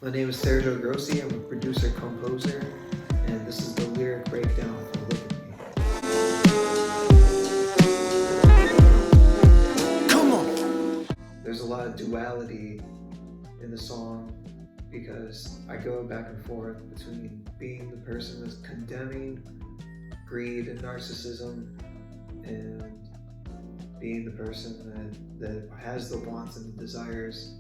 My name is Sergio Grossi. I'm a producer composer, and this is the lyric breakdown for Look at Me. Come on. There's a lot of duality in the song because I go back and forth between being the person that's condemning greed and narcissism and being the person that has the wants and the desires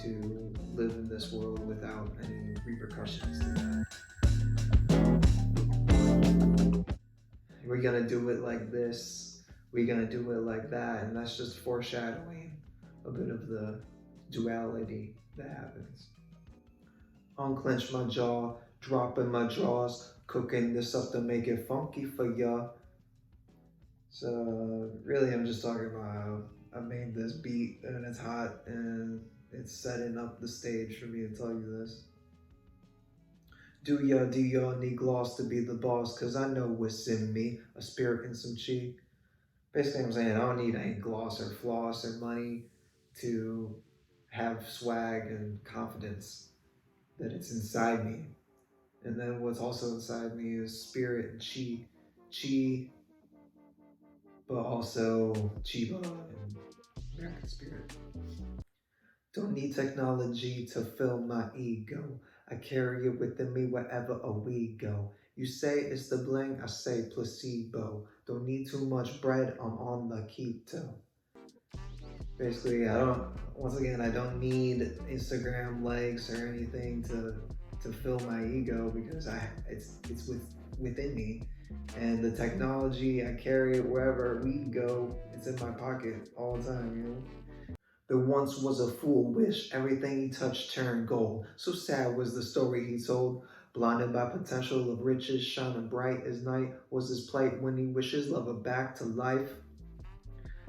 to live in this world without any repercussions to that. We're gonna do it like this, we're gonna do it like that, and that's just foreshadowing a bit of the duality that happens. Unclench my jaw, dropping my jaws, cooking this up to make it funky for ya. So really, I'm just talking about how I made this beat and it's hot and it's setting up the stage for me to tell you this. Do y'all need gloss to be the boss? Cause I know what's in me, a spirit and some chi. Basically, I'm saying I don't need any gloss or floss or money to have swag and confidence that it's inside me. And then what's also inside me is spirit and chi. Chi, but also Chiba and American spirit. Don't need technology to fill my ego. I carry it within me wherever we go. You say it's the bling, I say placebo. Don't need too much bread, I'm on the keto. Basically, I don't need Instagram likes or anything to fill my ego because within me. And the technology, I carry it wherever we go. It's in my pocket all the time, you know? There once was a fool wish everything he touched turned gold. So sad was the story he told. Blinded by potential of riches, shining bright as night was his plight when he wishes lover back to life.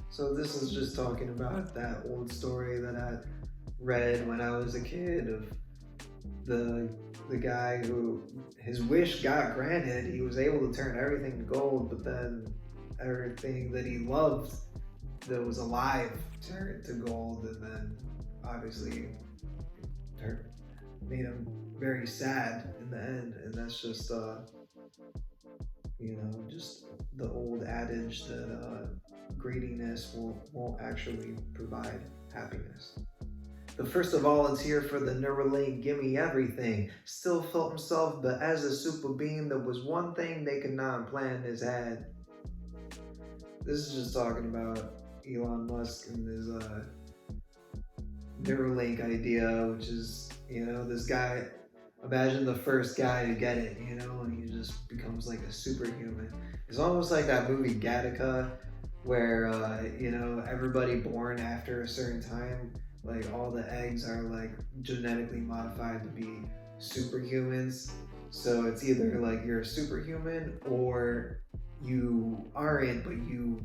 So this is just talking about that old story that I read when I was a kid of the the guy who his wish got granted. He was able to turn everything to gold, but then everything that he loved that was alive turned to gold, and then obviously made him very sad in the end. And that's just just the old adage that greediness won't actually provide happiness. The first of volunteer for the Neuralink Gimme Everything still felt himself, but as a super being, there was one thing they could not implant in his head. This is just talking about Elon Musk and his Neuralink idea, which is, this guy, imagine the first guy to get it, and he just becomes like a superhuman. It's almost like that movie Gattaca, where, everybody born after a certain time, like all the eggs are like genetically modified to be superhumans. So it's either like you're a superhuman or you aren't, but you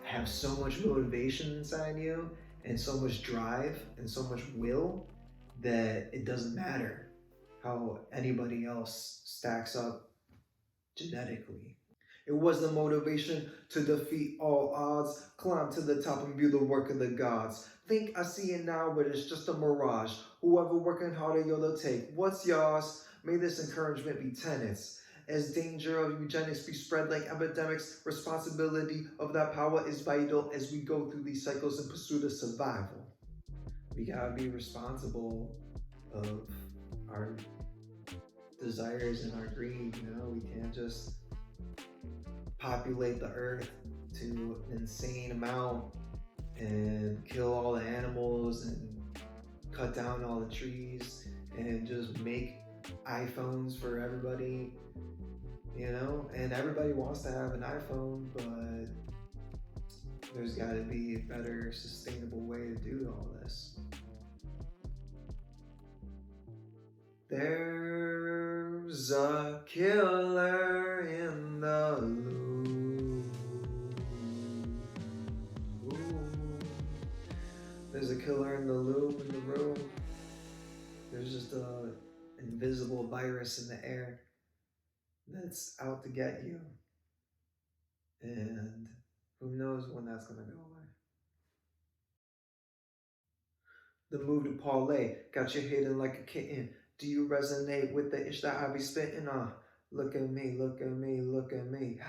have so much motivation inside you and so much drive and so much will that it doesn't matter how anybody else stacks up genetically. It was the motivation to defeat all odds, climb to the top and view the work of the gods. Think I see it now, but it's just a mirage. Whoever working harder, you'll take. What's yours? May this encouragement be tenets. As danger of eugenics be spread like epidemics, responsibility of that power is vital as we go through these cycles in pursuit of survival. We gotta be responsible of our desires and our greed, we can't just populate the earth to an insane amount and kill all the animals and cut down all the trees and just make iPhones for everybody, and everybody wants to have an iPhone, but there's got to be a better sustainable way to do all this. There's a killer in the loop. Ooh. There's a killer in the loop in the room. There's just a invisible virus in the air that's out to get you. And who knows when that's gonna go away. The move to parlay got you hidden like a kitten. Do you resonate with the ish that I be spitting? Look at me, look at me, look at me.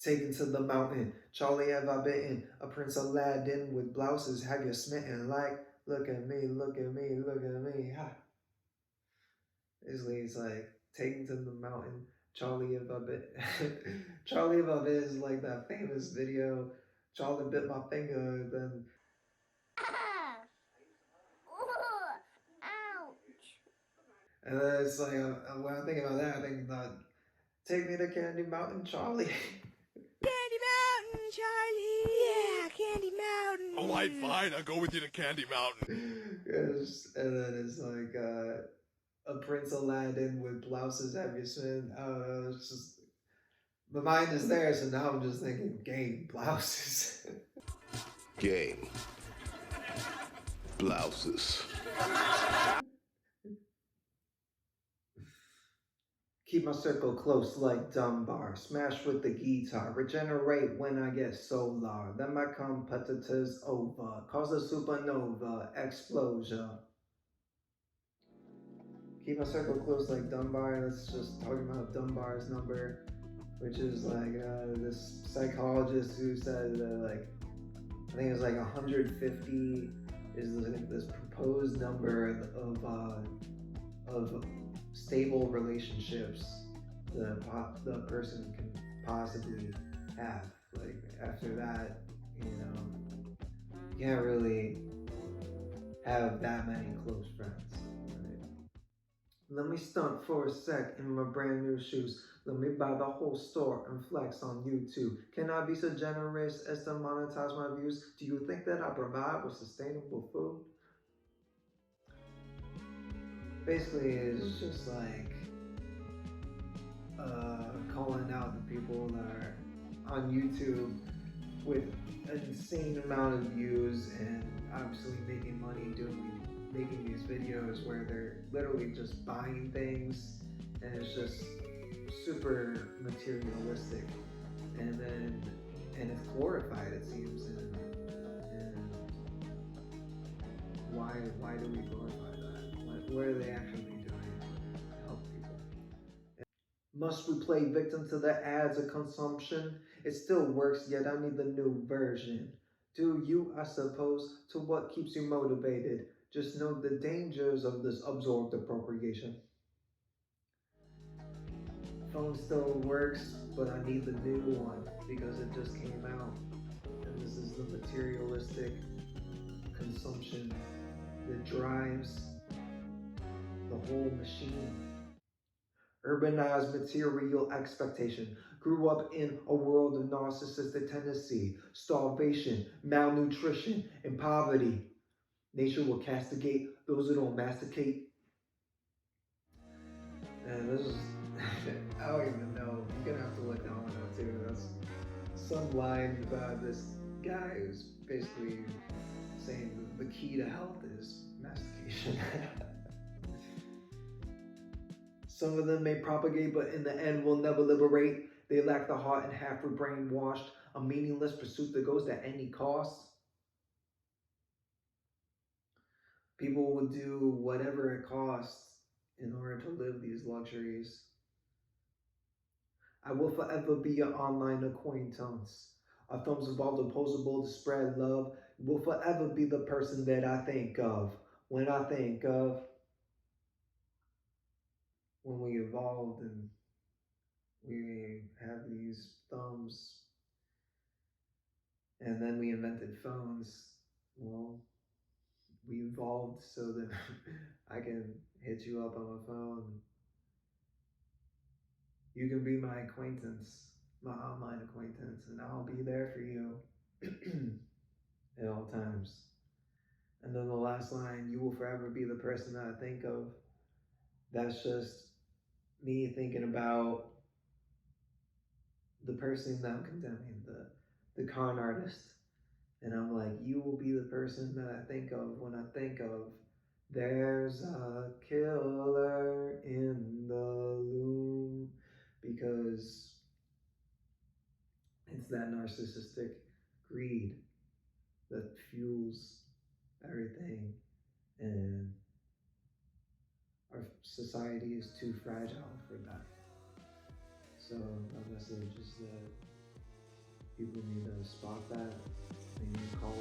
Taken to the mountain, Charlie have I bitten? A Prince Aladdin with blouses have you smitten? Like, look at me, look at me, look at me. Basically, it's like taken to the mountain. Charlie have I bit? Charlie have I bit is like that famous video. Charlie bit my finger, then Ah! Ouch! and then it's like when I think about that, I think about take me to Candy Mountain, Charlie. Candy Mountain, Charlie! Yeah, Candy Mountain! Alright, fine, I'll go with you to Candy Mountain. Yes, and then it's like a Prince Aladdin with blouses have you seen? I don't know, it's just my mind is there, so now I'm just thinking game blouses. Game. Blouses. Keep my circle close like Dunbar. Smash with the guitar. Regenerate when I get solar. Then my competitors over. Cause a supernova explosion. Keep my circle close like Dunbar. Let's just talk about Dunbar's number, which is like this psychologist who said that like I think it was like 150 is this proposed number of stable relationships the person can possibly have. Like after that, you can't really have that many close friends. Right? Let me stunt for a sec in my brand new shoes. Let me buy the whole store and flex on YouTube. Can I be so generous as to monetize my views? Do you think that I provide with sustainable food? Basically, it's just like calling out the people that are on YouTube with an insane amount of views and obviously making money making these videos where they're literally just buying things and it's just super materialistic and it's glorified, it seems, and why do we glorify that? What are they actually doing to help people? Must we play victim to the ads of consumption? It still works, yet I need the new version. Do you, I suppose, to what keeps you motivated? Just know the dangers of this absorbed appropriation. Phone still works, but I need the new one because it just came out. And this is the materialistic consumption that drives the whole machine. Urbanized material expectation, grew up in a world of narcissistic tendency, starvation, malnutrition, and poverty. Nature will castigate those who don't masticate. And this is, I don't even know. You're gonna have to look that one up too. That's some line about this guy who's basically saying the key to health is mastication. Some of them may propagate, but in the end will never liberate. They lack the heart and half are brainwashed. A meaningless pursuit that goes at any cost. People will do whatever it costs in order to live these luxuries. I will forever be your online acquaintance. Our thumbs evolved opposable to spread love. Will forever be the person that I think of when I think of when we evolved and we have these thumbs and then we invented phones. Well, we evolved so that I can hit you up on my phone. You can be my acquaintance, my online acquaintance, and I'll be there for you at all times. And then the last line, you will forever be the person that I think of. That's just me thinking about the person that I'm condemning, the con artist. And I'm like, you will be the person that I think of when I think of there's a killer in the loom. Because it's that narcissistic greed that fuels everything, and our society is too fragile for that. So my message is that people need to spot that. They need to call